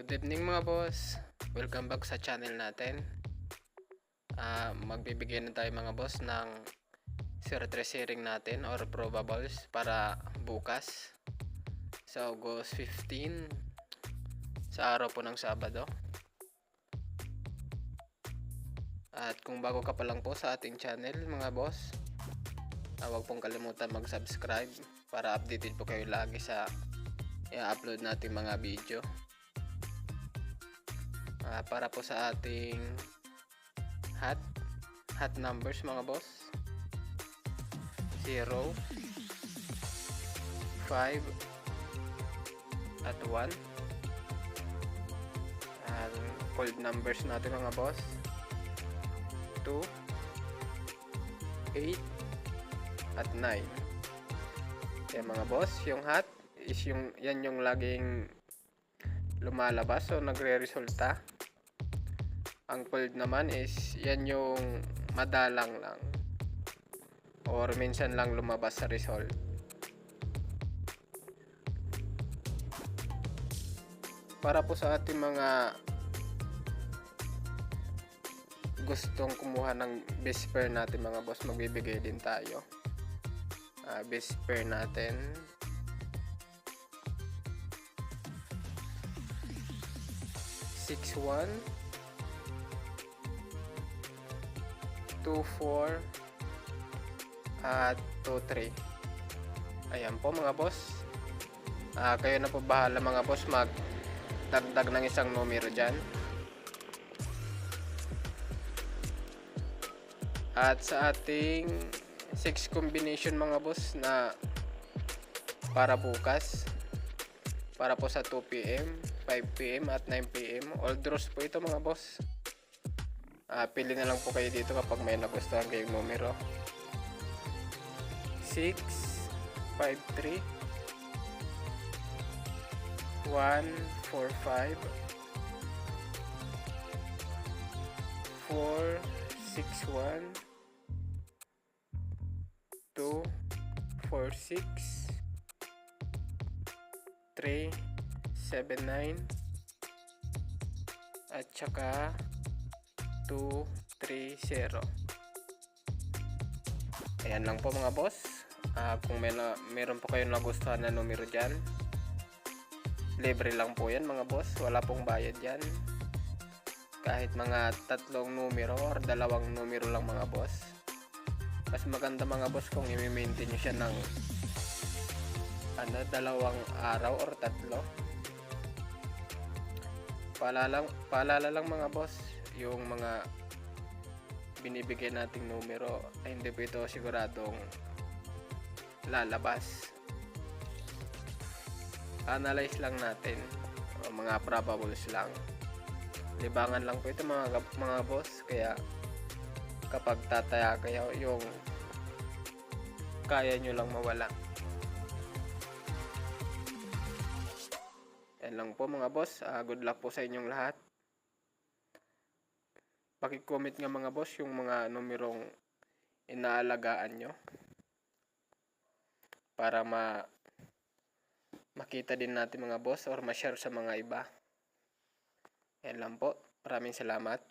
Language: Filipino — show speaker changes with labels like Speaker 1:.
Speaker 1: Good evening mga boss. Welcome back sa channel natin. Magbibigay na tayo mga boss ng sharing natin or probables para bukas sa August 15 sa araw po ng Sabado. At kung bago ka pa lang po sa ating channel mga boss, huwag pong kalimutan mag-subscribe para updated po kayo lagi sa i-upload nating mga video. Para po sa ating hot numbers mga boss, 0, 5 at 1. Cold numbers natin mga boss, 2, 8 at 9. Kaya mga boss, yung hot is yan yung laging lumalabas o nagre-resulta. Ang cold naman is yan yung madalang lang or minsan lang lumabas sa result. Para po sa ating mga gustong kumuha ng best pair natin mga boss, magbibigay din tayo. Best pair natin, six, 1, 2, 4 at 2, 3. Ayan po mga boss. Kayo na po bahala mga boss magdagdag ng isang numero dyan. At sa ating 6 combination mga boss na para bukas, para po sa 2 PM, 5 PM at 9 PM, all draws po ito mga boss. Pili na lang po kayo dito kapag may nagustuhan kayong numero. 6, 5, 3, 1, 4, 5, 4, 6, 1, 2, 4, 6, 3, 7, 9 at saka 2, 3, 0. Ayan lang po mga boss. Kung meron po kayong nagustuhan na numero dyan, libre lang po yan mga boss, wala pong bayad yan. Kahit mga 3 numero or 2 numero lang mga boss. Mas maganda mga boss kung i-maintain nyo siya ng 2 araw or 3. Paalala lang mga boss, yung mga binibigay nating numero ay hindi po ito siguradong lalabas. Analyze lang natin, mga probables lang, libangan lang po ito mga boss. Kaya kapag tataya kayo, yung kaya nyo lang mawala. Yan lang po mga boss. Good luck po sa inyong lahat. Paki-comment nga mga boss yung mga numerong inaalagaan nyo para makita din natin mga boss or ma-share sa mga iba. Yan lang po. Maraming salamat.